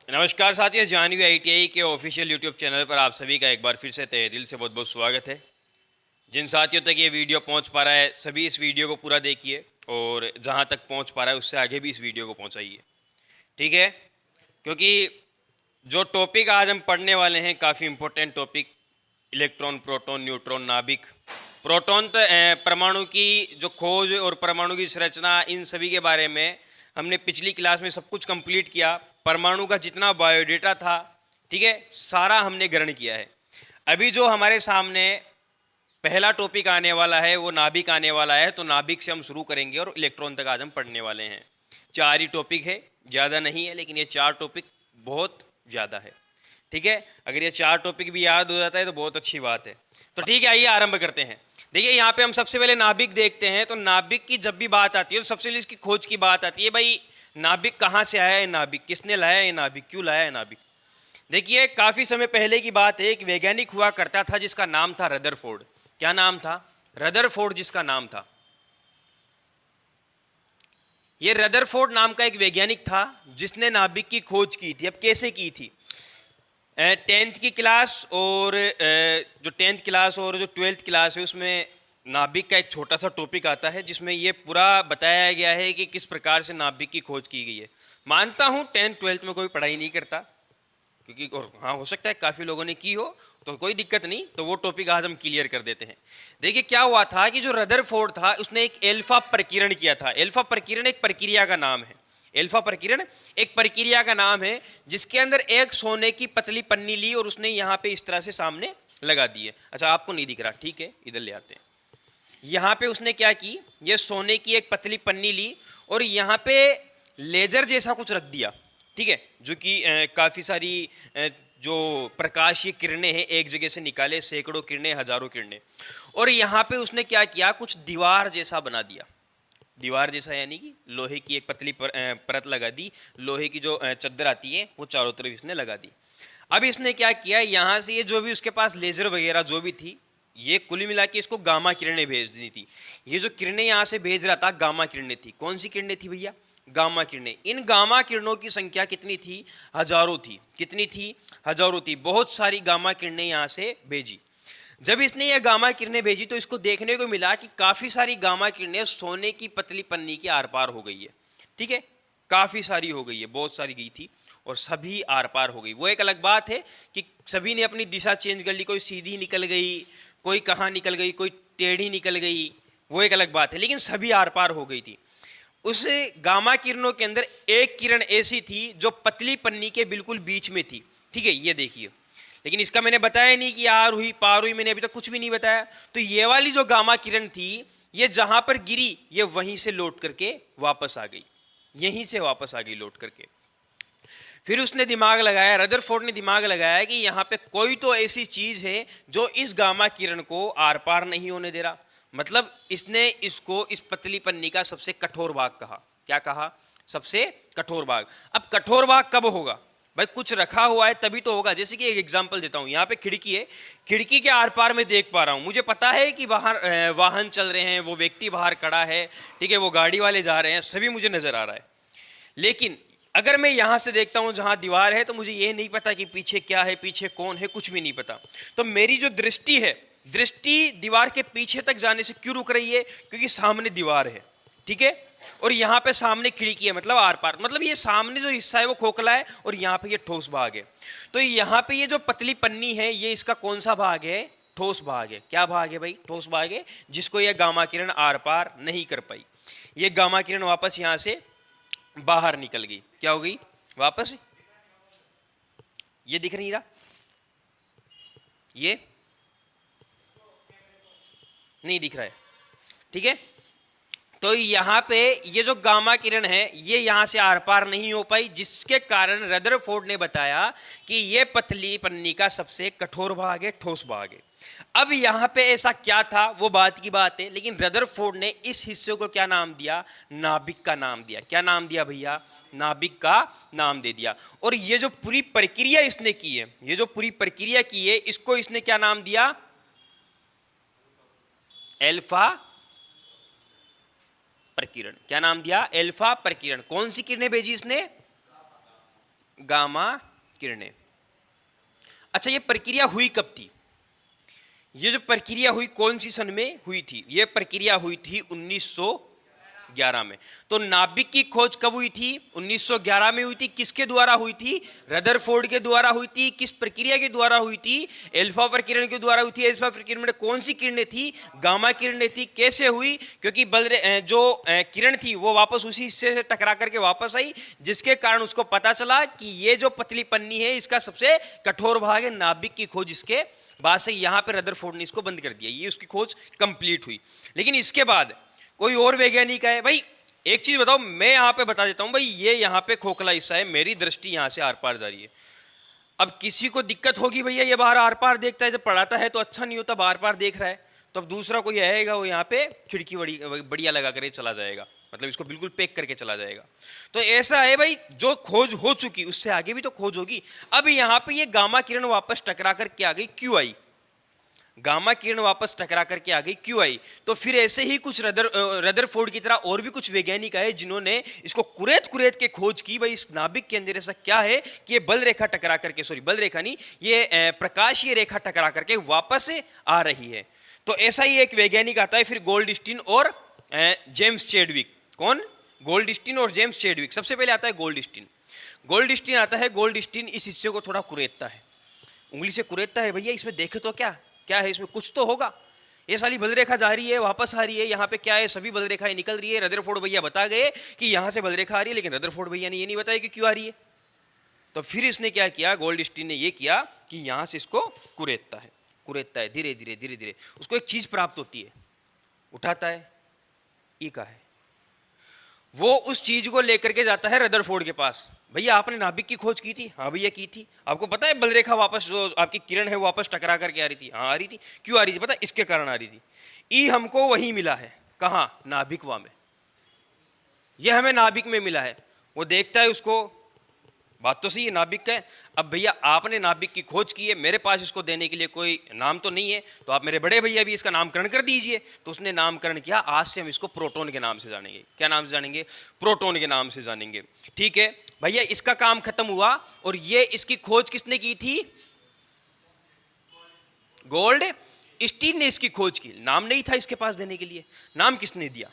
नमस्कार साथियों, जानवी आईटीआई के ऑफिशियल यूट्यूब चैनल पर आप सभी का एक बार फिर से तहे दिल से बहुत बहुत स्वागत है। जिन साथियों तक ये वीडियो पहुंच पा रहा है सभी इस वीडियो को पूरा देखिए और जहां तक पहुंच पा रहा है उससे आगे भी इस वीडियो को पहुंचाइए, ठीक है? क्योंकि जो टॉपिक आज हम पढ़ने वाले हैं काफ़ी important topic, electron, proton, neutron, नाभिक। प्रोटॉन तो परमाणु की जो खोज और परमाणु की संरचना, इन सभी के बारे में हमने पिछली क्लास में सब कुछ कंप्लीट किया। परमाणु का जितना बायोडेटा था, ठीक है, सारा हमने ग्रहण किया है। अभी जो हमारे सामने पहला टॉपिक आने वाला है वो नाभिक आने वाला है, तो नाभिक से हम शुरू करेंगे और इलेक्ट्रॉन तक आज हम पढ़ने वाले हैं। 4 ही टॉपिक है, ज़्यादा नहीं है, लेकिन ये 4 टॉपिक बहुत ज़्यादा है, ठीक है? अगर ये 4 टॉपिक भी याद हो जाता है तो बहुत अच्छी बात है। तो ठीक है, आइए आरंभ करते हैं। देखिए यहाँ पे हम सबसे पहले नाभिक देखते हैं। तो नाभिक की जब भी बात आती है तो सबसे पहले इसकी खोज की बात आती है। भाई नाभिक कहाँ से आया है, नाभिक किसने लाया है, नाभिक क्यों लाया है नाभिक? देखिए काफ़ी समय पहले की बात है, एक वैज्ञानिक हुआ करता था जिसका नाम था रदरफोर्ड। क्या नाम था? रदरफोर्ड जिसका नाम था। ये रदरफोर्ड नाम का एक वैज्ञानिक था जिसने नाभिक की खोज की थी। अब कैसे की थी? 10th की क्लास और जो 10th क्लास और जो 12th क्लास है उसमें नाभिक का एक छोटा सा टॉपिक आता है जिसमें ये पूरा बताया गया है कि किस प्रकार से नाभिक की खोज की गई है। मानता हूँ 10th 12th में कोई पढ़ाई नहीं करता, क्योंकि और हाँ हो सकता है काफ़ी लोगों ने की हो, तो कोई दिक्कत नहीं, तो वो टॉपिक आज हम क्लियर कर देते हैं। देखिए क्या हुआ था कि जो रदरफोर्ड था उसने एक एल्फा प्रकीर्ण किया था। एल्फा प्रकीर्ण एक प्रक्रिया का नाम है। एल्फा प्रकीर्ण एक प्रक्रिया का नाम है जिसके अंदर एक सोने की पतली पन्नी ली और उसने यहाँ पे इस तरह से सामने लगा दी है। अच्छा आपको नहीं दिख रहा, ठीक है, इधर ले आते हैं। यहाँ पे उसने क्या की, ये सोने की एक पतली पन्नी ली और यहाँ पे लेजर जैसा कुछ रख दिया, ठीक है, जो कि काफ़ी सारी जो प्रकाशीय किरणें हैं एक जगह से निकाले, सैकड़ों किरणें, हजारों किरणें। और यहाँ पे उसने क्या किया, कुछ दीवार जैसा बना दिया। दीवार जैसा यानी कि लोहे की एक पतली परत लगा दी। लोहे की जो चद्दर आती है वो चारों तरफ इसने लगा दी। अब इसने क्या किया, यहाँ से ये जो भी उसके पास लेजर वगैरह जो भी थी, ये कुल मिला के इसको गामा किरणें भेजनी थी। ये जो किरणें यहाँ से भेज रहा था गामा किरणें थी। कौन सी किरणें थी भैया? गामा किरणें। इन गामा किरणों की संख्या कितनी थी? हजारों थी। कितनी थी? हजारों थी। बहुत सारी गामा किरणें यहाँ से भेजी। जब इसने ये गामा किरणें भेजी तो इसको देखने को मिला कि काफ़ी सारी गामा किरणें सोने की पतली पन्नी के आर पार हो गई है, ठीक है, काफ़ी सारी हो गई है, बहुत सारी गई थी और सभी आर पार हो गई। वो एक अलग बात है कि सभी ने अपनी दिशा चेंज कर ली, कोई सीधी निकल गई, कोई कहाँ निकल गई, कोई टेढ़ी निकल गई, वो एक अलग बात है, लेकिन सभी आर पार हो गई थी। उस गामा किरणों के अंदर एक किरण ऐसी थी जो पतली पन्नी के बिल्कुल बीच में थी, ठीक है, ये देखिए। लेकिन इसका मैंने बताया नहीं कि आर हुई पार हुई, मैंने अभी तक कुछ भी नहीं बताया। तो ये वाली जो गामा किरण थी ये जहां पर गिरी ये वहीं से लौट करके वापस आ गई, यहीं से वापस आ गई लौट करके। फिर उसने दिमाग लगाया, रदरफोर्ड ने दिमाग लगाया कि यहाँ पे कोई तो ऐसी चीज है जो इस गामा किरण को आर पार नहीं होने दे रहा। मतलब इसने इसको इस पतली पन्नी का सबसे कठोर भाग कहा। क्या कहा? सबसे कठोर भाग। अब कठोर भाग कब होगा भाई? कुछ रखा हुआ है तभी तो होगा। जैसे कि एक एग्जांपल देता हूँ, यहाँ पे खिड़की है, खिड़की के आर पार में देख पा रहा हूँ, मुझे पता है कि बाहर वाहन चल रहे हैं, वो व्यक्ति बाहर खड़ा है, ठीक है, वो गाड़ी वाले जा रहे हैं, सभी मुझे नजर आ रहा है। लेकिन अगर मैं यहाँ से देखता हूँ जहाँ दीवार है तो मुझे ये नहीं पता कि पीछे क्या है, पीछे कौन है, कुछ भी नहीं पता। तो मेरी जो दृष्टि है, दृष्टि दीवार के पीछे तक जाने से क्यों रुक रही है? क्योंकि सामने दीवार है, ठीक है, और यहाँ पे सामने खिड़की है, मतलब आर पार, मतलब ये सामने जो हिस्सा है वो खोखला है और यहाँ पे ये ठोस भाग है। तो यहाँ पे ये जो पतली पन्नी है ये इसका कौन सा भाग है? ठोस भाग है। क्या भाग है भाई? ठोस भाग है, जिसको ये गामा किरण आर पार नहीं कर पाई। ये गामा किरण वापस यहाँ से बाहर निकल गई। क्या हो गई? वापस। ये दिख नहीं रहा, ये नहीं दिख रहा है, ठीक है। तो यहाँ पे ये जो गामा किरण है ये यहाँ से आर पार नहीं हो पाई, जिसके कारण रदरफोर्ड ने बताया कि ये पतली पन्नी का सबसे कठोर भाग है, ठोस भाग है। अब यहाँ पे ऐसा क्या था वो बात की बात है, लेकिन रदरफोर्ड ने इस हिस्से को क्या नाम दिया? नाभिक का नाम दिया। क्या नाम दिया भैया? नाभिक का नाम दे दिया। और ये जो पूरी प्रक्रिया इसने की है, ये जो पूरी प्रक्रिया की है, इसको इसने क्या नाम दिया? एल्फा प्रकीर्ण। क्या नाम दिया? एल्फा प्रकीर्ण। कौन सी किरणें भेजी इसने? गामा किरणें। अच्छा, ये प्रक्रिया हुई कब थी? ये जो प्रक्रिया हुई कौन सी सन में हुई थी? ये प्रक्रिया हुई थी 1911 में। तो नाभिक की खोज कब हुई थी? 1911 में हुई थी। किसके द्वारा हुई थी? रदरफोर्ड के द्वारा हुई थी। किस प्रक्रिया के द्वारा हुई थी? एल्फा प्रकिरण के द्वारा हुई थी। एल्फा प्रकिरण में कौन सी किरणें थी? गामा किरणें थी। कैसे हुई? क्योंकि जो किरण थी वो वापस उसी हिस्से से टकरा करके वापस आई, जिसके कारण उसको पता चला कि ये जो पतली पन्नी है इसका सबसे कठोर भाग है। नाभिक की खोज इसके बाद से यहां पे रदरफोर्ड ने इसको बंद कर दिया। ये उसकी खोज कंप्लीट हुई। लेकिन इसके बाद कोई और वैज्ञानिक है। भाई एक चीज बताओ, मैं यहां पे बता देता हूं, भाई ये यहां पे खोखला हिस्सा है, मेरी दृष्टि यहां से आर पार जा रही है। अब किसी को दिक्कत होगी, भैया ये बाहर आर पार देखता है, जब पढ़ाता है तो अच्छा नहीं होता, बार बार देख रहा है, तो अब दूसरा कोई आएगा वो यहाँ पे खिड़की बढ़िया लगा कर चला जाएगा, मतलब इसको बिल्कुल पैक करके चला जाएगा। तो ऐसा है भाई, जो खोज हो चुकी उससे आगे भी तो खोज होगी। अब यहाँ पे ये गामा किरण वापस टकरा करके आ गई, क्यों आई? गामा किरण वापस टकरा करके आ गई, क्यों आई? तो फिर ऐसे ही कुछ रदरफोर्ड की तरह और भी कुछ वैज्ञानिक आए जिन्होंने इसको कुरेद कुरेद के खोज की, भाई इस नाभिक के अंदर ऐसा क्या है कि ये बल रेखा टकरा करके, सॉरी बल रेखा नहीं, ये प्रकाशीय रेखा टकरा करके वापस आ रही है। तो ऐसा ही एक वैज्ञानिक आता है फिर गोल्डस्टीन और जेम्स चैडविक। कौन? गोल्डस्टीन और जेम्स चैडविक। सबसे पहले आता है गोल्डस्टीन। गोल्डस्टीन आता है। गोल्डस्टीन इस हिस्से को थोड़ा कुरेदता है, उंगली से कुरेदता है, भैया इसमें देखे तो क्या क्या है, इसमें कुछ तो होगा, ये साली बलरेखा जा रही है वापस आ रही है, यहाँ पे क्या है, सभी बलरेखाएं निकल रही है। रदरफोर्ड भैया बता गए कि यहाँ से बलरेखा आ रही है, लेकिन रदरफोर्ड भैया ने ये नहीं बताया कि क्यों आ रही है। तो फिर इसने क्या किया, गोल्डस्टीन ने ये किया कि यहाँ से इसको कुरेदता है धीरे धीरे धीरे धीरे, उसको एक चीज प्राप्त होती है, उठाता है, ई का है, वो उस चीज को लेकर के जाता है रदरफोर्ड के पास। भैया आपने नाभिक की खोज की थी? हाँ भैया की थी। आपको पता है बलरेखा वापस जो आपकी किरण है वापस टकरा करके आ रही थी? हाँ आ रही थी। क्यों आ रही थी पता? इसके कारण आ रही थी। ई हमको वही मिला है, कहाँ? नाभिकवा में। ये हमें नाभिक में मिला है। वो देखता है उसको, बात तो सही है, नाभिक का है। अब भैया आपने नाभिक की खोज की है, मेरे पास इसको देने के लिए कोई नाम तो नहीं है, तो आप मेरे बड़े भैया भी इसका नामकरण कर दीजिए। तो उसने नामकरण किया, आज से हम इसको प्रोटॉन के नाम से जानेंगे। क्या नाम से जानेंगे? प्रोटॉन के नाम से जानेंगे। ठीक है भैया, इसका काम खत्म हुआ। और ये इसकी खोज किसने की थी? गोल्ड स्टीन ने इसकी खोज की। नाम नहीं था इसके पास देने के लिए। नाम किसने दिया?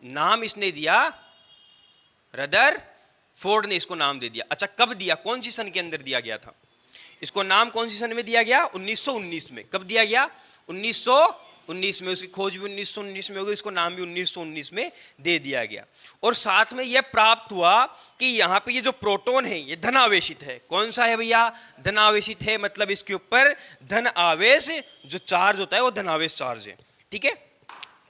नाम इसने दिया, रदरफोर्ड ने इसको नाम दे दिया। अच्छा कब दिया, कौन सी सन के अंदर दिया गया था इसको नाम? कौन सी सन में दिया गया? 1919 में। कब दिया गया? 1919 में। उसकी खोज भी 1919 में होगी, इसको नाम भी 1919 में दे दिया गया। और साथ में यह प्राप्त हुआ कि यहाँ पे ये जो प्रोटॉन है ये धन आवेशित है। कौन सा है भैया? धन आवेशित है, मतलब इसके ऊपर धन आवेश जो चार्ज होता है वो धन आवेश चार्ज है। ठीक है,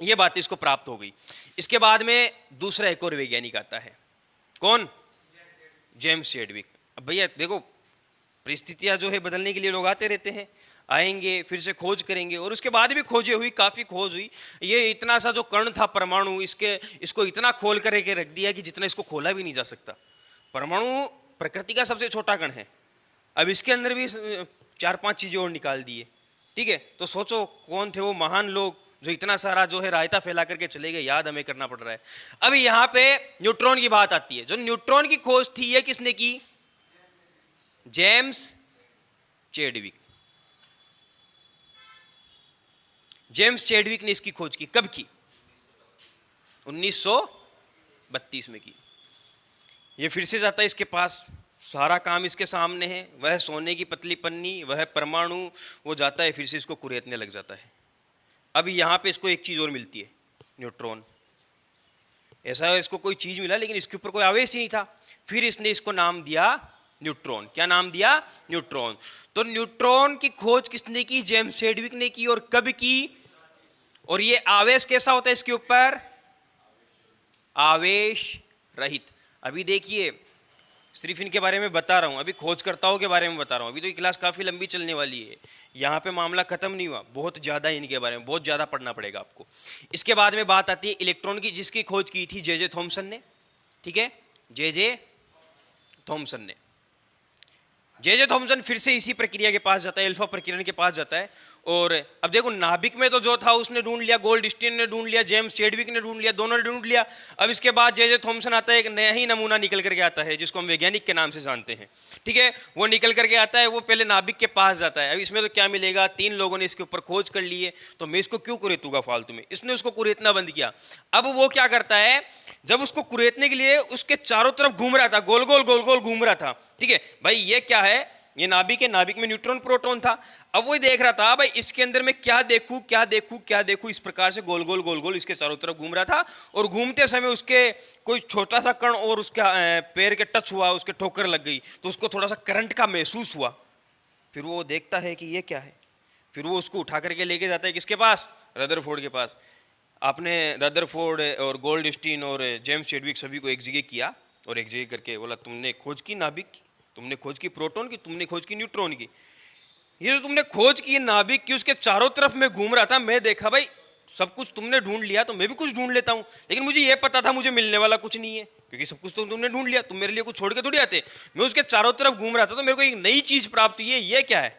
ये बात इसको प्राप्त हो गई। इसके बाद में दूसरा एक और वैज्ञानिक आता है। कौन? James Chadwick. अब भैया देखो, परिस्थितियां जो है बदलने के लिए लोग आते रहते हैं, आएंगे फिर से खोज करेंगे, और उसके बाद भी खोजें हुई, काफ़ी खोज हुई। ये इतना सा जो कण था परमाणु, इसको इतना खोल करके रख दिया कि जितना इसको खोला भी नहीं जा सकता। परमाणु प्रकृति का सबसे छोटा कण है, अब इसके अंदर भी 4-5 चीज़ें और निकाल दिए। ठीक है, तो सोचो कौन थे वो महान लोग जो इतना सारा जो है रायता फैला करके चले गए, याद हमें करना पड़ रहा है। अभी यहाँ पे न्यूट्रॉन की बात आती है। जो न्यूट्रॉन की खोज थी ये किसने की? James Chadwick. जेम्स चैडविक ने इसकी खोज की। कब की? 1932 में की। ये फिर से जाता है इसके पास, सारा काम इसके सामने है, वह सोने की पतली पन्नी, वह परमाणु, वो जाता है फिर से इसको कुरेदने लग जाता है। अब यहाँ पे इसको एक चीज़ और मिलती है, न्यूट्रॉन। ऐसा है इसको कोई चीज़ मिला लेकिन इसके ऊपर कोई आवेश ही नहीं था। फिर इसने इसको नाम दिया न्यूट्रॉन। क्या नाम दिया? न्यूट्रॉन। तो न्यूट्रॉन की खोज किसने की? जेम्स चैडविक ने की। और कब की? और ये आवेश कैसा होता है इसके ऊपर? आवेश रहित। अभी देखिए सिर्फ इनके बारे में बता रहा हूँ, अभी खोजकर्ताओं के बारे में बता रहा हूँ। अभी तो ये क्लास काफ़ी लंबी चलने वाली है, यहाँ पे मामला खत्म नहीं हुआ, बहुत ज़्यादा इनके बारे में बहुत ज़्यादा पढ़ना पड़ेगा आपको। इसके बाद में बात आती है इलेक्ट्रॉन की, जिसकी खोज की थी जे थॉमसन ने। ठीक है, जे थॉमसन ने। जे थॉमसन फिर से इसी प्रक्रिया के पास जाता है, अल्फा प्रकिरण के पास जाता है, और अब देखो नाभिक में तो जो था उसने ढूंढ लिया, गोल्डस्टीन ने ढूंढ लिया, जेम्स चैडविक ने ढूंढ लिया, दोनों ने ढूंढ लिया। अब इसके बाद जे थॉमसन आता है, एक नया ही नमूना निकल करके आता है जिसको हम वैज्ञानिक के नाम से जानते हैं, ठीक है। वो निकल करके आता है, वो पहले नाभिक के पास जाता है। अब इसमें तो क्या मिलेगा, 3 लोगों ने इसके ऊपर खोज कर ली है, तो मैं इसको क्यों कुरेतूंगा फालतू में। इसने उसको कुरेतना बंद किया। अब वो क्या करता है, जब उसको कुरेतने के लिए उसके चारों तरफ घूम रहा था, गोल गोल गोल गोल घूम रहा था, ठीक है भाई, ये क्या है, ये नाभिक है, नाभिक में न्यूट्रॉन प्रोटॉन था। अब वो देख रहा था भाई इसके अंदर मैं क्या देखूं क्या देखूं क्या देखूं, इस प्रकार से गोल गोल गोल गोल इसके चारों तरफ घूम रहा था। और घूमते समय उसके कोई छोटा सा कण और उसका पैर के टच हुआ, उसके ठोकर लग गई, तो उसको थोड़ा सा करंट का महसूस हुआ। फिर वो देखता है कि ये क्या है, फिर वो उसको उठा करके लेके जाता है किसके पास, रदरफोर्ड के पास। आपने रदरफोर्ड और गोल्डस्टीन और जेम्स चैडविक सभी को एक जगह किया और एक जगह करके बोला तुमने खोज की नाभिक की, तुमने खोज की प्रोटॉन की, तुमने खोज की न्यूट्रॉन की। ये जो तुमने खोज की नाभिक की, उसके चारों तरफ मैं घूम रहा था, मैं देखा भाई सब कुछ तुमने ढूंढ लिया तो मैं भी कुछ ढूंढ लेता हूं, लेकिन मुझे ये पता था मुझे मिलने वाला कुछ नहीं है, क्योंकि सब कुछ तो तुमने ढूंढ लिया, तुम मेरे लिए कुछ छोड़ के थोड़ी आते। मैं उसके चारों तरफ घूम रहा था तो मेरे को एक नई चीज प्राप्त हुई है, ये क्या है,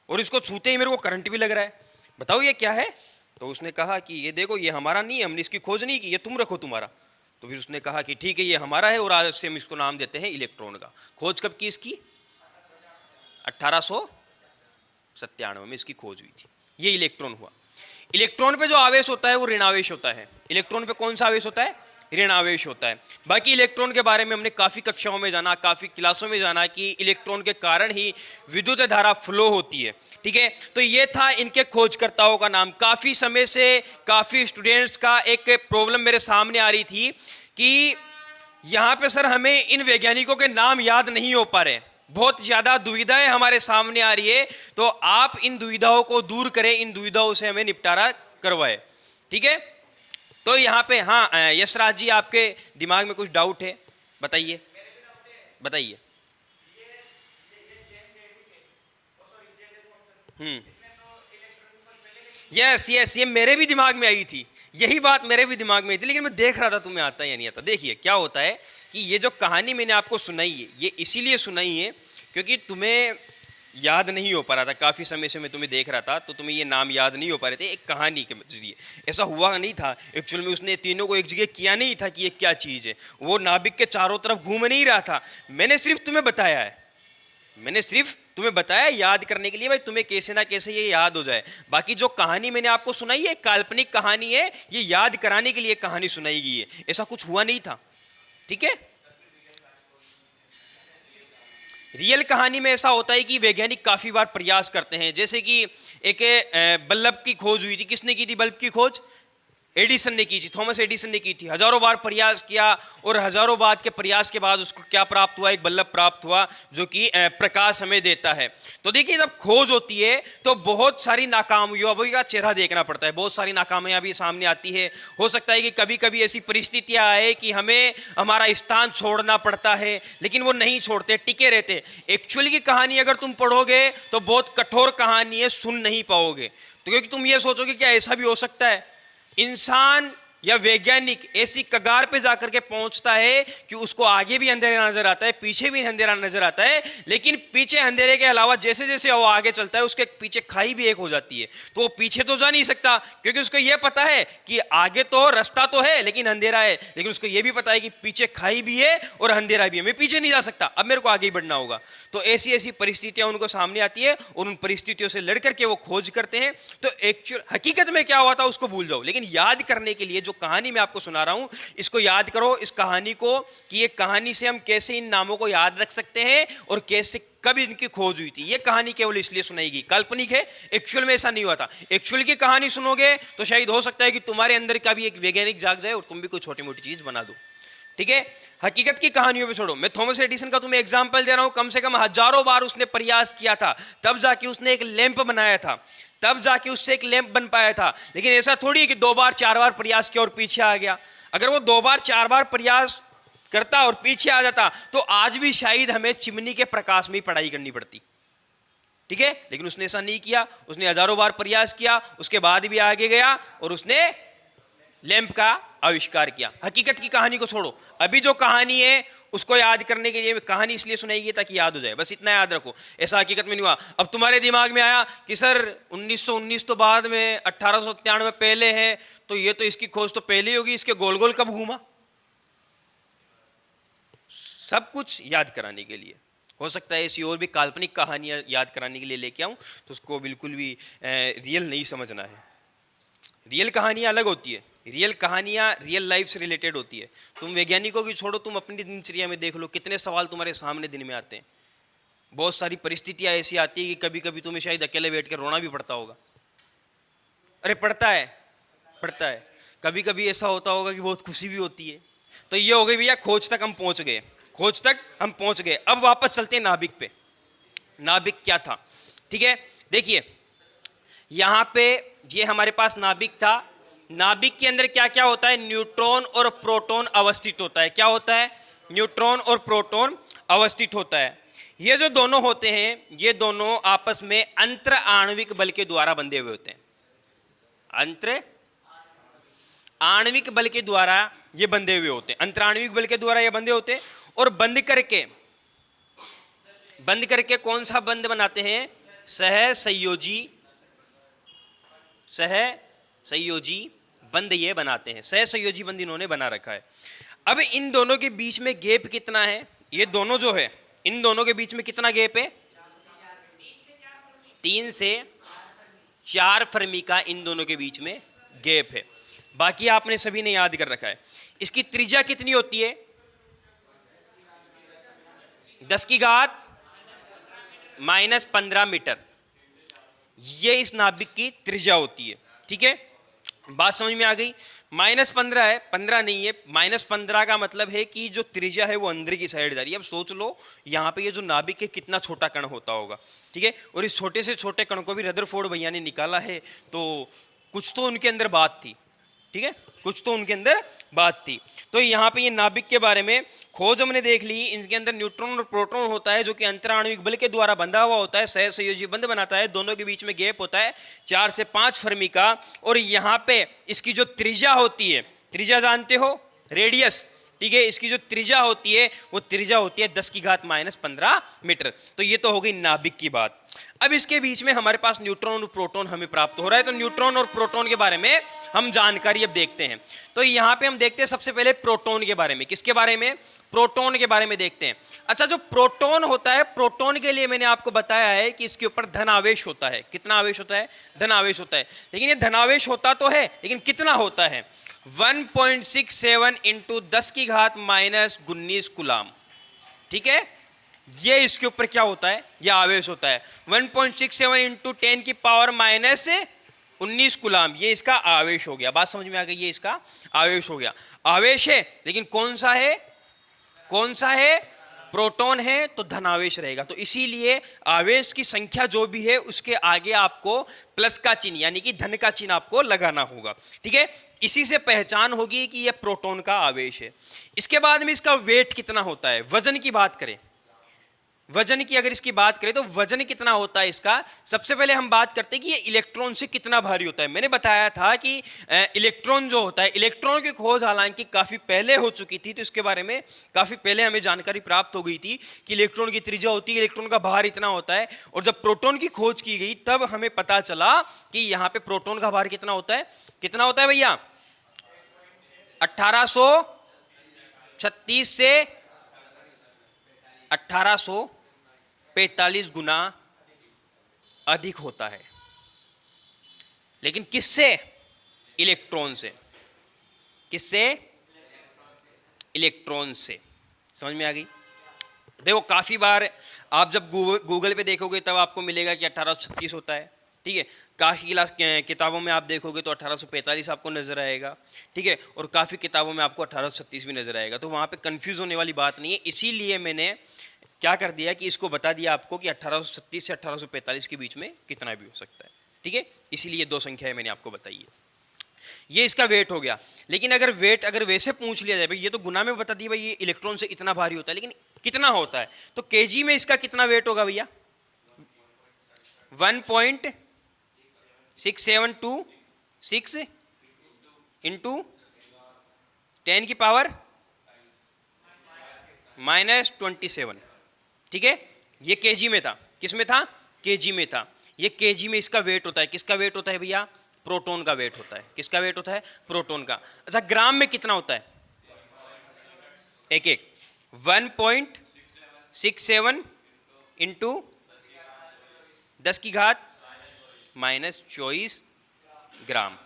और इसको छूते ही मेरे को करंट भी लग रहा है, बताओ ये क्या है। तो उसने कहा कि ये देखो ये हमारा नहीं है, हमने इसकी खोज नहीं की, ये तुम रखो तुम्हारा। तो फिर उसने कहा कि ठीक है ये हमारा है और आज से हम इसको नाम देते हैं इलेक्ट्रॉन का। खोज कब की इसकी, 1897 में इसकी खोज हुई थी, ये इलेक्ट्रॉन हुआ। इलेक्ट्रॉन पे जो आवेश होता है वो ऋणावेश होता है। इलेक्ट्रॉन पे कौन सा आवेश होता है, ऋणावेश होता है। बाकी इलेक्ट्रॉन के बारे में हमने काफी कक्षाओं में जाना, काफी क्लासों में जाना कि इलेक्ट्रॉन के कारण ही विद्युत धारा फ्लो होती है, ठीक है। तो ये था इनके खोजकर्ताओं का नाम। काफी समय से काफी स्टूडेंट्स का एक प्रॉब्लम मेरे सामने आ रही थी कि यहाँ पे सर हमें इन वैज्ञानिकों के नाम याद नहीं हो पा रहे, बहुत ज्यादा दुविधाएं हमारे सामने आ रही है, तो आप इन दुविधाओं को दूर करें, इन दुविधाओं से हमें निपटारा करवाए, ठीक है। तो यहाँ पे हाँ यशराज जी आपके दिमाग में कुछ डाउट है, बताइए बताइए। यस यस, ये मेरे भी दिमाग में आई थी, यही बात मेरे भी दिमाग में आई थी, लेकिन मैं देख रहा था तुम्हें आता या नहीं आता। देखिए क्या होता है कि ये जो कहानी मैंने आपको सुनाई है, ये इसीलिए सुनाई है क्योंकि तुम्हें याद नहीं हो पा रहा था, काफ़ी समय से मैं तुम्हें देख रहा था तो तुम्हें ये नाम याद नहीं हो पा रहे थे। एक कहानी के जरिए ऐसा हुआ नहीं था एक्चुअल में, उसने तीनों को एक जगह किया नहीं था कि ये क्या चीज़ है, वो नाभिक के चारों तरफ घूम नहीं रहा था। मैंने सिर्फ तुम्हें बताया है, मैंने सिर्फ तुम्हें बताया याद करने के लिए, भाई तुम्हें कैसे ना कैसे ये याद हो जाए। बाकी जो कहानी मैंने आपको सुनाई है काल्पनिक कहानी है, ये याद कराने के लिए कहानी सुनाई गई है, ऐसा कुछ हुआ नहीं था, ठीक है। रियल कहानी में ऐसा होता है कि वैज्ञानिक काफी बार प्रयास करते हैं, जैसे कि एक बल्ब की खोज हुई थी, किसने की थी बल्ब की खोज, एडिसन ने की थी, थॉमस एडिसन ने की थी। हजारों बार प्रयास किया और हजारों बार के प्रयास के बाद उसको क्या प्राप्त हुआ, एक बल्ब प्राप्त हुआ जो कि प्रकाश हमें देता है। तो देखिए जब खोज होती है तो बहुत सारी नाकामयाबी का चेहरा देखना पड़ता है, बहुत सारी नाकामयाबी सामने आती है। हो सकता है कि कभी कभी ऐसी परिस्थितियां आए कि हमें हमारा स्थान छोड़ना पड़ता है, लेकिन वो नहीं छोड़ते, टिके रहते। एक्चुअली की कहानी अगर तुम पढ़ोगे तो बहुत कठोर कहानी है, सुन नहीं पाओगे। तो क्योंकि तुम ये सोचोगे क्या ऐसा भी हो सकता है, इंसान या वैज्ञानिक ऐसी कगार पे जाकर के पहुंचता है कि उसको आगे भी अंधेरा नजर आता है, पीछे भी अंधेरा नजर आता है, लेकिन पीछे अंधेरे के अलावा जैसे जैसे वो आगे चलता है उसके पीछे खाई भी एक हो जाती है। तो वो पीछे तो जा नहीं सकता क्योंकि उसको ये पता है कि आगे तो रास्ता तो है लेकिन अंधेरा है, लेकिन उसको ये भी पता है कि पीछे खाई भी है और अंधेरा भी है, मैं पीछे नहीं जा सकता, अब मेरे को आगे ही बढ़ना होगा। तो ऐसी ऐसी परिस्थितियां उनको सामने आती है और उन परिस्थितियों से लड़ करके वो खोज करते हैं। तो एक्चुअल हकीकत में क्या हुआ था उसको भूल जाओ, लेकिन याद करने के लिए जो कहानी मैं आपको सुना रहा हूं इसको याद करो, इस कहानी को, कि ये कहानी से हम कैसे इन नामों को याद रख सकते हैं और कैसे कब इनकी खोज हुई थी। ये कहानी केवल इसलिए सुनाई गई, काल्पनिक है, एक्चुअल में ऐसा नहीं हुआ था। एक्चुअल की कहानी सुनोगे तो शायद हो सकता है कि तुम्हारे अंदर का भी एक वैज्ञानिक जाग जाए और तुम भी कोई छोटी मोटी चीज बना दो, ठीक है। हकीकत की कहानियों पे छोड़ो, मैं थॉमस एडिसन का तुम्हें एग्जांपल दे रहा हूं, कम से कम हजारों बार उसने प्रयास किया था, तब जाके उसने एक लैंप बनाया था, तब जाके उससे एक लैंप बन पाया था। लेकिन ऐसा थोड़ी है कि 2 बार 4 बार प्रयास किया और पीछे आ गया। अगर वो 2 बार 4 बार प्रयास करता और पीछे आ जाता तो आज भी शायद हमें चिमनी के प्रकाश में ही पढ़ाई करनी पड़ती, ठीक है। लेकिन उसने ऐसा नहीं किया, उसने हजारों बार प्रयास किया, उसके बाद भी आगे गया और उसने लैंप का आविष्कार किया। हकीकत की कहानी को छोड़ो, अभी जो कहानी है उसको याद करने के लिए कहानी इसलिए सुनाई गई ताकि याद हो जाए, बस इतना याद रखो। ऐसा हकीकत में नहीं हुआ। अब तुम्हारे दिमाग में आया कि सर 1919 तो बाद में, 1893 पहले है, तो ये तो इसकी खोज तो पहले ही होगी, इसके गोल गोल कब घूमा? सब कुछ याद कराने के लिए। हो सकता है ऐसी और भी काल्पनिक कहानियां याद कराने के लिए लेके आऊं, तो उसको बिल्कुल भी रियल नहीं समझना है। रियल कहानियां अलग होती है, रियल कहानियां रियल लाइफ से रिलेटेड होती है। तुम वैज्ञानिकों की छोड़ो, तुम अपनी दिनचर्या में देख लो, कितने सवाल तुम्हारे सामने दिन में आते हैं। बहुत सारी परिस्थितियां ऐसी आती है कि कभी कभी तुम्हें शायद अकेले बैठ कर रोना भी पड़ता होगा। अरे पड़ता है। कभी कभी ऐसा होता होगा कि बहुत खुशी भी होती है। तो ये हो गई भैया, खोज तक हम पहुंच गए। अब वापस चलते हैं नाभिक पे। नाभिक क्या था? ठीक है, देखिए यहां पे ये हमारे पास नाभिक था। नाभिक के अंदर क्या क्या होता है? न्यूट्रॉन और प्रोटॉन अवस्थित होता है। क्या होता है? न्यूट्रॉन और प्रोटॉन अवस्थित होता है। ये जो दोनों होते हैं, ये दोनों आपस में अंतर आणविक बल के द्वारा बंधे हुए होते हैं। अंतर आणविक बल के द्वारा ये बंधे हुए होते हैं, अंतर आणविक बल के द्वारा ये बंधे होते हैं। और बंद करके कौन सा बंध बनाते हैं? सहसंयोजी बंध ये बनाते हैं। सहसंयोजी बंध इन्होंने बना रखा है। अब इन दोनों के बीच में गैप कितना है? ये दोनों जो है, इन दोनों के बीच में कितना गैप है? 3 से 4 फर्मी का इन दोनों के बीच में गैप है। बाकी आपने सभी ने याद कर रखा है। इसकी त्रिज्या कितनी होती है? 10⁻⁻15 मीटर। ये इस नाभिक की त्रिज्या होती है। ठीक है, बात समझ में आ गई? -15 है, 15 नहीं है। -15 का मतलब है कि जो त्रिज्या है वो अंदर की साइड जा रही है। अब सोच लो यहाँ पे ये जो नाभिक है कितना छोटा कण होता होगा। ठीक है, और इस छोटे से छोटे कण को भी रदरफोर्ड भैया ने निकाला है, तो कुछ तो उनके अंदर बात थी। ठीक है, कुछ तो उनके अंदर बात थी। तो यहाँ पे ये नाभिक के बारे में खोज हमने देख ली। इनके अंदर न्यूट्रॉन और प्रोटॉन होता है जो कि अंतराणविक बल के द्वारा बंधा हुआ होता है, सहसंयोजी बंध बनाता है। दोनों के बीच में गैप होता है 4 से 5 फर्मी का। और यहाँ पे इसकी जो त्रिज्या होती है, त्रिज्या जानते हो? रेडियस। ठीक है, इसकी जो त्रिज्या होती है वो त्रिज्या होती है 10⁻⁻15 मीटर। तो ये तो हो गई नाभिक की बात। अब इसके बीच में हमारे पास न्यूट्रॉन और प्रोटॉन हमें प्राप्त हो रहा है। तो न्यूट्रॉन और प्रोटॉन के बारे में हम जानकारी अब देखते हैं। तो यहाँ पे हम देखते हैं सबसे पहले प्रोटॉन के बारे में। किसके बारे में? प्रोटॉन के बारे में देखते हैं। अच्छा, जो प्रोटॉन होता है, प्रोटॉन के लिए मैंने आपको बताया है कि इसके ऊपर धन आवेश होता है। कितना आवेश होता है? धन आवेश होता है। लेकिन ये धन आवेश होता तो है, लेकिन कितना होता है? 1.67 इंटू 10⁻⁻19 कूलाम। ठीक है, ये इसके ऊपर क्या होता है? ये आवेश होता है। 1.67 इंटू 10⁻⁻19 कूलाम, ये इसका आवेश हो गया। बात समझ में आ गई? ये इसका आवेश हो गया। आवेश है, लेकिन कौन सा है? प्रोटॉन है, तो धनावेश रहेगा। तो इसीलिए आवेश की संख्या जो भी है उसके आगे आपको प्लस का चिन्ह यानी कि धन का चिन्ह आपको लगाना होगा। ठीक है, इसी से पहचान होगी कि यह प्रोटॉन का आवेश है। इसके बाद में इसका वेट कितना होता है? वजन की बात करें, वजन की अगर इसकी बात करें तो वजन कितना होता है इसका? सबसे पहले हम बात करते हैं कि ये इलेक्ट्रॉन से कितना भारी होता है। मैंने बताया था कि इलेक्ट्रॉन जो होता है, इलेक्ट्रॉन की खोज हालांकि काफ़ी पहले हो चुकी थी, तो इसके बारे में काफ़ी पहले हमें जानकारी प्राप्त हो गई थी कि इलेक्ट्रॉन की त्रिज्या होती है, इलेक्ट्रॉन का भार इतना होता है। और जब प्रोटॉन की खोज की गई तब हमें पता चला कि यहाँ पे प्रोटॉन का भार कितना होता है? कितना होता है भैया? 1836 से 1845 गुना अधिक होता है। लेकिन किससे? इलेक्ट्रॉन से। किससे? इलेक्ट्रॉन से। समझ में आ गई? देखो काफी बार आप जब गूगल पे देखोगे तब आपको मिलेगा कि 1836 होता है। ठीक है, काफ़ी क्लास किताबों में आप देखोगे तो 1845 आपको नजर आएगा। ठीक है, और काफ़ी किताबों में आपको 1836 भी नजर आएगा। तो वहाँ पे कंफ्यूज होने वाली बात नहीं है। इसीलिए मैंने क्या कर दिया कि इसको बता दिया आपको कि 1836 से 1845 के बीच में कितना भी हो सकता है। ठीक है, इसीलिए 2 संख्याएं मैंने आपको बताई है। ये इसका वेट हो गया। लेकिन अगर वेट अगर वैसे पूछ लिया जाए, भाई ये तो गुना में बता दिया, भाई ये इलेक्ट्रॉन से इतना भारी होता है, लेकिन कितना होता है, तो केजी में इसका कितना वेट होगा भैया? 1.6726 इंटू 10 की पावर -27, ठीक है। ये केजी में था, किस में था, केजी में था। ये केजी में इसका वेट होता है, किसका वेट होता है भैया, प्रोटॉन का वेट होता है। किसका वेट होता है, प्रोटॉन का। अच्छा ग्राम में कितना होता है, एक 1.67 इंटू 10 की घात -24 ग्राम,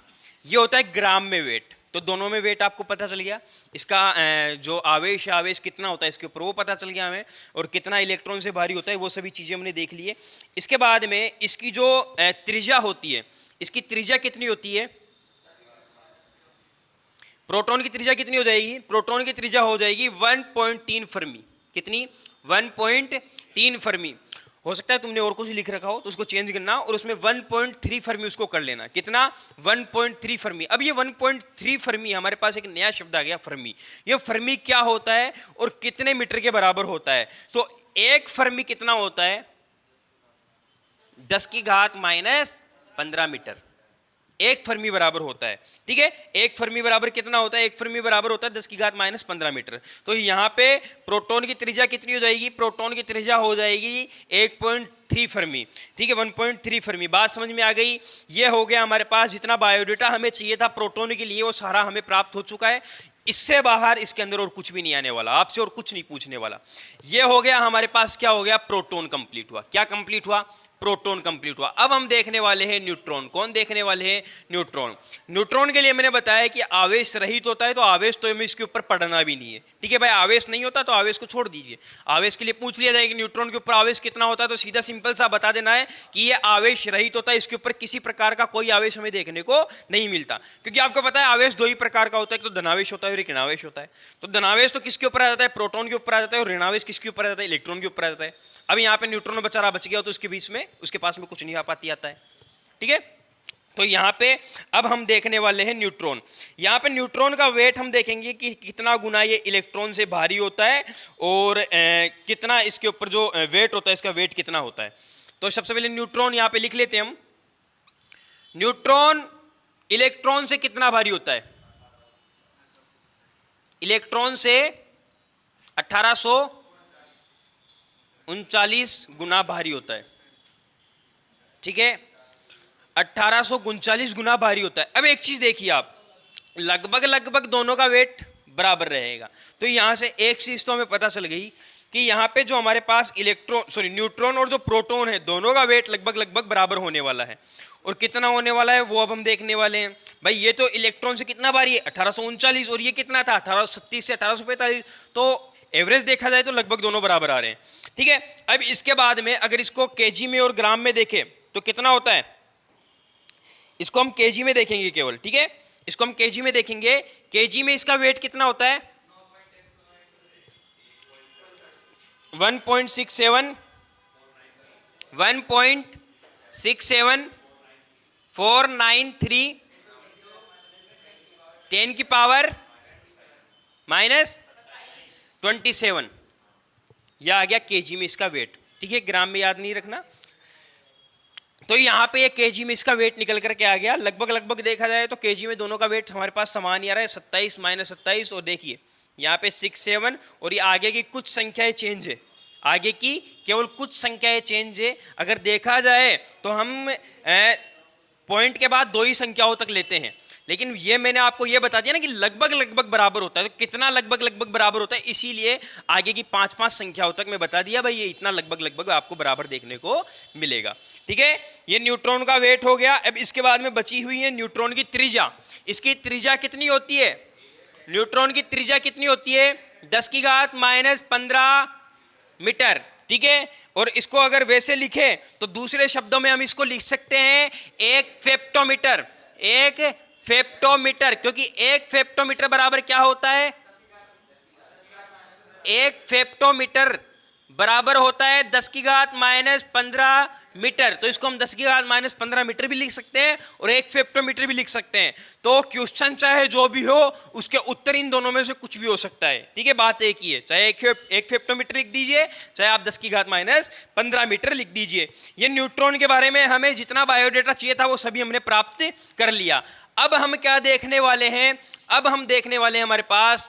ये होता है ग्राम में वेट। तो दोनों में वेट आपको पता चल गया। इसका जो आवेश है, आवेश कितना होता है इसके ऊपर वो पता चल गया हमें, और कितना इलेक्ट्रॉन से भारी होता है वो सभी चीज़ें हमने देख ली है। इसके बाद में इसकी जो त्रिज्या होती है, इसकी त्रिज्या कितनी होती है, प्रोटॉन की त्रिज्या कितनी हो जाएगी, प्रोटॉन की त्रिज्या हो जाएगी 1.3 फर्मी। कितनी, 1.3 फर्मी। हो सकता है तुमने और कुछ लिख रखा हो तो उसको चेंज करना और उसमें 1.3 फर्मी उसको कर लेना। कितना, 1.3 फर्मी। अब ये 1.3 फर्मी, हमारे पास एक नया शब्द आ गया फर्मी। ये फर्मी क्या होता है और कितने मीटर के बराबर होता है, तो एक फर्मी कितना होता है, 10 की घात -15 मीटर एक फर्मी बराबर होता है, ठीक है। एक फर्मी बराबर कितना होता है, एक फर्मी बराबर होता है 10 की घात -15 मीटर। तो यहाँ पे प्रोटॉन की त्रिज्या कितनी हो जाएगी, प्रोटॉन की त्रिज्या हो जाएगी 1.3 फर्मी, ठीक है, 1.3 फर्मी। बात समझ में आ गई। ये हो गया हमारे पास जितना बायोडेटा हमें चाहिए था प्रोटॉन के लिए वो सारा हमें प्राप्त हो चुका है। इससे बाहर इसके अंदर और कुछ भी नहीं आने वाला, आपसे और कुछ नहीं पूछने वाला। ये हो गया हमारे पास, क्या हो गया, प्रोटॉन कंप्लीट हुआ। क्या कंप्लीट हुआ, प्रोटॉन कंप्लीट हुआ। अब हम देखने वाले हैं न्यूट्रॉन। कौन देखने वाले हैं, न्यूट्रॉन। न्यूट्रॉन के लिए मैंने बताया कि आवेश रहित होता है, तो आवेश तो हमें इसके ऊपर पढ़ना भी नहीं है, ठीक है भाई। आवेश नहीं होता तो आवेश को छोड़ दीजिए। आवेश के लिए पूछ लिया जाए कि न्यूट्रॉन के ऊपर आवेश कितना होता है, तो सीधा सिंपल सा बता देना है कि ये आवेश रहित होता है, इसके ऊपर किसी प्रकार का कोई आवेश हमें देखने को नहीं मिलता। क्योंकि आपको पता है आवेश दो ही प्रकार का होता है, एक तो धनावेश होता है और एक ऋणावेश होता है। तो धनावेश तो किसके ऊपर आ जाता है, प्रोटॉन के ऊपर आ जाता है, और ऋणावेश किसके ऊपर आ जाता है, इलेक्ट्रॉन के ऊपर आ जाता है। अब यहाँ पे न्यूट्रॉन बेचारा बच गया तो उसके बीच में, उसके पास में कुछ नहीं आ पाती आता है, ठीक है। तो यहाँ पे अब हम देखने वाले हैं न्यूट्रॉन। यहाँ पे न्यूट्रॉन का वेट हम देखेंगे कि कितना गुना ये इलेक्ट्रॉन से भारी होता है, और कितना इसके ऊपर जो वेट होता है, इसका वेट कितना होता है। तो सबसे पहले न्यूट्रॉन यहाँ पे लिख लेते हैं हम। न्यूट्रॉन इलेक्ट्रॉन से कितना भारी होता है, इलेक्ट्रॉन से 1839 गुना भारी होता है, ठीक है, 1839 गुना भारी होता है। अब एक चीज देखिए आप, लगभग दोनों का वेट बराबर रहेगा। तो यहां से एक चीज तो हमें पता चल गई कि यहाँ पे जो हमारे पास न्यूट्रॉन और जो प्रोटॉन है, दोनों का वेट लगभग बराबर होने वाला है। और कितना होने वाला है वो अब हम देखने वाले हैं। भाई ये तो इलेक्ट्रॉन से कितना भारी है, 1839, और ये कितना था, 1836 से 1845। तो एवरेज देखा जाए तो लगभग दोनों बराबर आ रहे हैं, ठीक है। अब इसके बाद में अगर इसको केजी में और ग्राम में देखें तो कितना होता है, इसको हम केजी में देखेंगे केवल, ठीक है। इसको हम केजी में देखेंगे, केजी में इसका वेट कितना होता है, 1.67 1.67493 10 की पावर -27, यह आ गया केजी में इसका वेट, ठीक है। ग्राम में याद नहीं रखना। तो यहाँ पे ये केजी में इसका वेट निकल करके आ गया। लगभग देखा जाए तो केजी में दोनों का वेट हमारे पास समान ही आ रहा है, 27 -27। और देखिए यहाँ पे 67, और ये आगे की कुछ संख्याएं चेंज है, आगे की केवल कुछ संख्याएं चेंज है। अगर देखा जाए तो हम पॉइंट के बाद दो ही संख्याओं तक लेते हैं, लेकिन ये मैंने आपको ये बता दिया ना कि लगभग बराबर होता है। तो कितना लगभग बराबर होता है, इसीलिए आगे की 5-5 संख्याओं तक मैं बता दिया भाई ये इतना लगभग आपको बराबर देखने को मिलेगा, ठीक है। ये न्यूट्रॉन का वेट हो गया। अब इसके बाद में बची हुई है न्यूट्रॉन की त्रिज्या। इसकी त्रिज्या कितनी होती है, न्यूट्रॉन की त्रिज्या कितनी होती है, 10 की घात -15 मीटर, ठीक है। और इसको अगर वैसे लिखे तो दूसरे शब्दों में हम इसको लिख सकते हैं एक फेप्टोमीटर, एक फेप्टोमीटर। क्योंकि एक फेप्टोमीटर बराबर क्या होता है, एक फेप्टोमीटर बराबर होता है 10 की घात माइनस 15 मीटर। तो इसको हम 10 की घात माइनस 15 मीटर भी लिख सकते हैं और 1 फेप्टोमीटर भी लिख सकते हैं। तो क्वेश्चन चाहे जो भी हो उसके उत्तर इन दोनों में से कुछ भी हो सकता है। ठीक है, बात एक ही है, चाहे एक फेप्टोमीटर लिख दीजिए, चाहे आप 10 की घात माइनस 15 मीटर लिख दीजिए। ये न्यूट्रॉन के बारे में हमें जितना बायोडेटा चाहिए था वो सभी हमने प्राप्त कर लिया। अब हम क्या देखने वाले हैं, अब हम देखने वाले हैं हमारे पास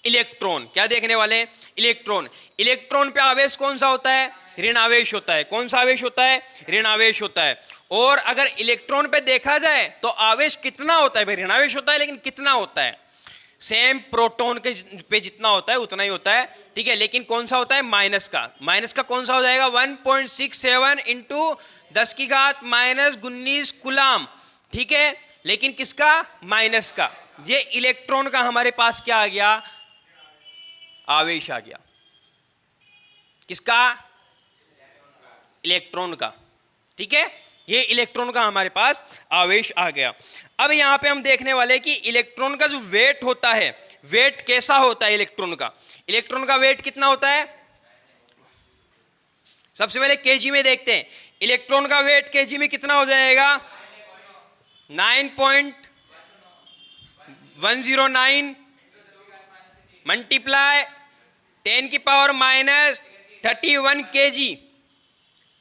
इलेक्ट्रॉन। क्या देखने वाले हैं? इलेक्ट्रॉन। इलेक्ट्रॉन पे आवेश कौन सा होता है? ऋण आवेश होता है। कौन सा आवेश होता है? ऋण आवेश होता है। और अगर इलेक्ट्रॉन पे देखा जाए तो आवेश कितना होता है? भाई ऋण आवेश होता है, लेकिन कितना होता है? सेम प्रोटॉन के पे जितना होता है उतना ही होता है। ठीक है, लेकिन कौन सा होता है? माइनस का। माइनस का कौन सा हो जाएगा? 1.67 इंटू 10 की घात माइनस 19 कूलम। ठीक है, लेकिन किसका? माइनस का। ये इलेक्ट्रॉन का हमारे पास क्या आ गया? आवेश आ गया। किसका? इलेक्ट्रॉन का। ठीक है, ये इलेक्ट्रॉन का हमारे पास आवेश आ गया। अब यहां पे हम देखने वाले कि इलेक्ट्रॉन का जो वेट होता है, वेट कैसा होता है इलेक्ट्रॉन का? इलेक्ट्रॉन का वेट कितना होता है? सबसे पहले केजी में देखते हैं। इलेक्ट्रॉन का वेट केजी में कितना हो जाएगा? 9.109 मल्टीप्लाई 10 की पावर माइनस 31 केजी।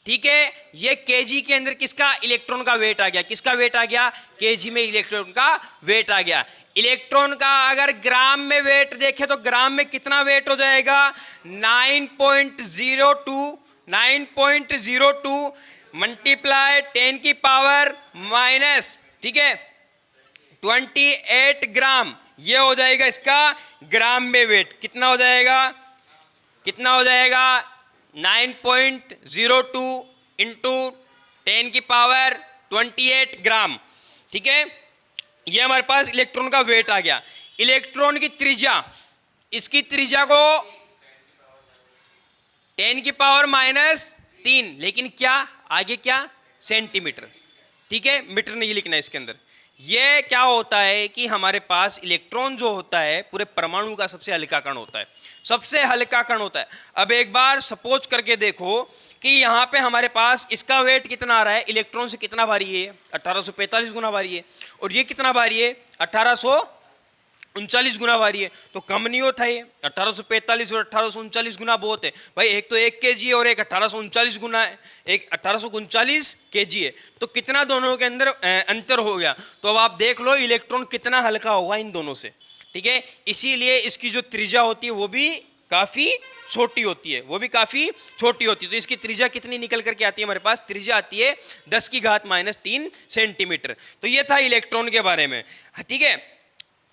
ठीक है, ये केजी के अंदर किसका? इलेक्ट्रॉन का वेट आ गया। किसका वेट आ गया? केजी में इलेक्ट्रॉन का वेट आ गया। इलेक्ट्रॉन का अगर ग्राम में वेट देखें तो ग्राम में कितना वेट हो जाएगा? 9.02 मल्टीप्लाई 10 की पावर माइनस, ठीक है, 28 ग्राम। ये हो जाएगा इसका ग्राम में वेट। कितना हो जाएगा? कितना हो जाएगा? 9.02 इंटू 10 की पावर 28 ग्राम। ठीक है, ये हमारे पास इलेक्ट्रॉन का वेट आ गया। इलेक्ट्रॉन की त्रिज्या, इसकी त्रिज्या को 10 की पावर माइनस 3, लेकिन क्या आगे क्या? सेंटीमीटर। ठीक है, मीटर नहीं लिखना है इसके अंदर। ये क्या होता है कि हमारे पास इलेक्ट्रॉन जो होता है पूरे परमाणु का सबसे हल्का कण होता है, सबसे हल्का कण होता है। अब एक बार सपोज करके देखो कि यहाँ पे हमारे पास इसका वेट कितना आ रहा है, इलेक्ट्रॉन से कितना भारी है? 1845 गुना भारी है। और ये कितना भारी है? 1839 गुना भारी है। तो कम नहीं होता है, 1845 और 1839 गुना बहुत है भाई। एक तो 1 केजी और एक 1839 गुना है, एक 1839 केजी है। तो कितना दोनों के अंदर अंतर हो गया। तो अब आप देख लो इलेक्ट्रॉन कितना हल्का होगा इन दोनों से। ठीक है, इसीलिए इसकी जो त्रिज्या होती है वो भी काफी छोटी होती है, वो भी काफी छोटी होती है। तो इसकी त्रिज्या कितनी निकल करके आती है हमारे पास? त्रिज्या आती है 10 की घात माइनस 3 सेंटीमीटर। तो ये था इलेक्ट्रॉन के बारे में। ठीक है,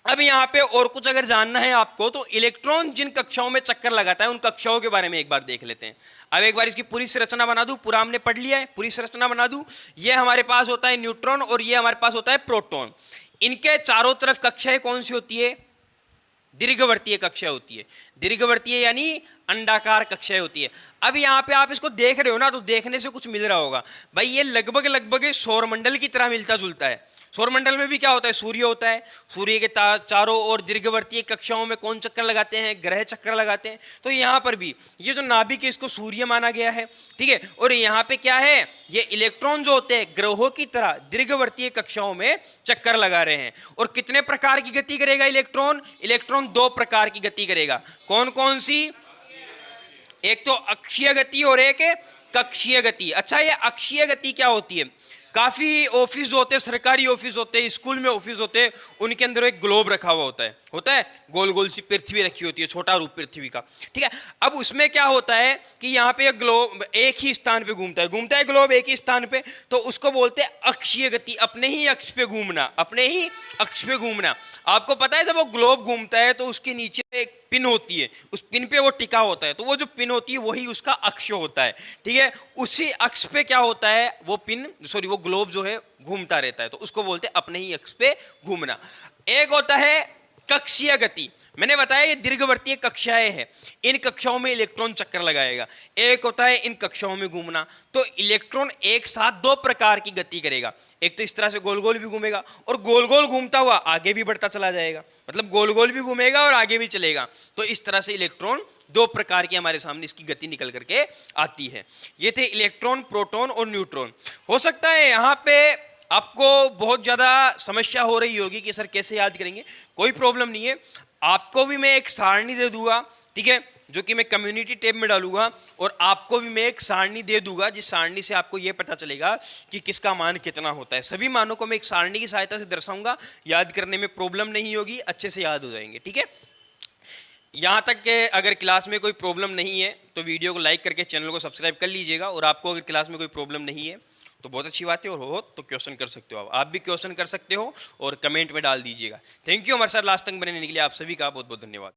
अब यहाँ पे और कुछ अगर जानना है आपको तो इलेक्ट्रॉन जिन कक्षाओं में चक्कर लगाता है उन कक्षाओं के बारे में एक बार देख लेते हैं। अब एक बार इसकी पूरी संरचना बना दूं, पूरा हमने पढ़ लिया है, पूरी संरचना बना दूं। ये हमारे पास होता है न्यूट्रॉन और ये हमारे पास होता है प्रोटॉन। इनके चारों तरफ कक्षाएं कौन सी होती है? दीर्घवर्तीय कक्षा होती है। दीर्घवर्तीय यानी अंडाकार कक्षाएं होती है। अब यहाँ पे आप इसको देख रहे हो ना, तो देखने से कुछ मिल रहा होगा भाई, ये लगभग लगभग सौरमंडल की तरह मिलता जुलता है। सौरमंडल में भी क्या होता है? सूर्य होता है। सूर्य के चारों ओर दीर्घवर्तीय कक्षाओं में कौन चक्कर लगाते हैं? ग्रह चक्कर लगाते हैं। तो यहाँ पर भी ये जो नाभिक है इसको सूर्य माना गया है। ठीक है, और यहाँ पे क्या है? ये इलेक्ट्रॉन जो होते हैं ग्रहों की तरह दीर्घवर्तीय कक्षाओं में चक्कर लगा रहे हैं। और कितने प्रकार की गति करेगा इलेक्ट्रॉन? इलेक्ट्रॉन 2 प्रकार की गति करेगा। कौन कौन सी? एक तो अक्षीय गति और एक कक्षीय गति। अच्छा, ये अक्षीय गति क्या होती है? काफी ऑफिस होते हैं, सरकारी ऑफिस होते हैं, स्कूल में ऑफिस होते हैं, उनके अंदर एक ग्लोब रखा हुआ होता है गोल गोल सी पृथ्वी रखी होती है, छोटा रूप पृथ्वी का। ठीक है, अब उसमें क्या होता है कि यहाँ पे ग्लोब एक ही स्थान पे घूमता है ग्लोब एक ही स्थान पे, तो उसको बोलते हैं अक्षीय गति। अपने ही अक्ष पे घूमना, अपने ही अक्ष पे घूमना। आपको पता है जब वो ग्लोब घूमता है तो उसके नीचे एक पिन होती है, उस पिन पे वो टिका होता है, तो वो जो पिन होती है वही उसका अक्ष होता है। ठीक है, उसी अक्ष पे क्या होता है? वो पिन वो ग्लोब जो है घूमता रहता है, तो उसको बोलते हैं अपने ही अक्ष पे घूमना। एक होता है कक्षीय गति, मैंने बताया ये दीर्घवर्तीय कक्षाएं हैं, इन कक्षाओं में इलेक्ट्रॉन चक्कर लगाएगा। एक होता है इन कक्षाओं में घूमना, तो इलेक्ट्रॉन एक साथ दो प्रकार की गति करेगा, एक तो इस तरह से गोल गोल भी घूमेगा और गोल गोल घूमता हुआ आगे भी बढ़ता चला जाएगा, मतलब गोल गोल भी घूमेगा और आगे भी चलेगा। तो इस तरह से इलेक्ट्रॉन दो प्रकार की हमारे सामने इसकी गति निकल करके आती है। ये थे इलेक्ट्रॉन, प्रोटॉन और न्यूट्रॉन। हो सकता है यहाँ पे आपको बहुत ज़्यादा समस्या हो रही होगी कि सर कैसे याद करेंगे, कोई प्रॉब्लम नहीं है, आपको भी मैं एक सारणी दे दूंगा, ठीक है, जो कि मैं कम्युनिटी टैब में डालूंगा, और आपको भी मैं एक सारणी दे दूंगा जिस सारणी से आपको यह पता चलेगा कि किसका मान कितना होता है। सभी मानों को मैं एक सारणी की सहायता से दर्शाऊंगा, याद करने में प्रॉब्लम नहीं होगी, अच्छे से याद हो जाएंगे, ठीक है। यहाँ तक कि अगर क्लास में कोई प्रॉब्लम नहीं है तो वीडियो को लाइक करके चैनल को सब्सक्राइब कर लीजिएगा, और आपको अगर क्लास में कोई प्रॉब्लम नहीं है तो बहुत अच्छी बात है, और हो तो क्वेश्चन कर सकते हो, आप भी क्वेश्चन कर सकते हो और कमेंट में डाल दीजिएगा। थैंक यू हमारे साथ लास्ट तक बने रहने के लिए, आप सभी का बहुत बहुत धन्यवाद।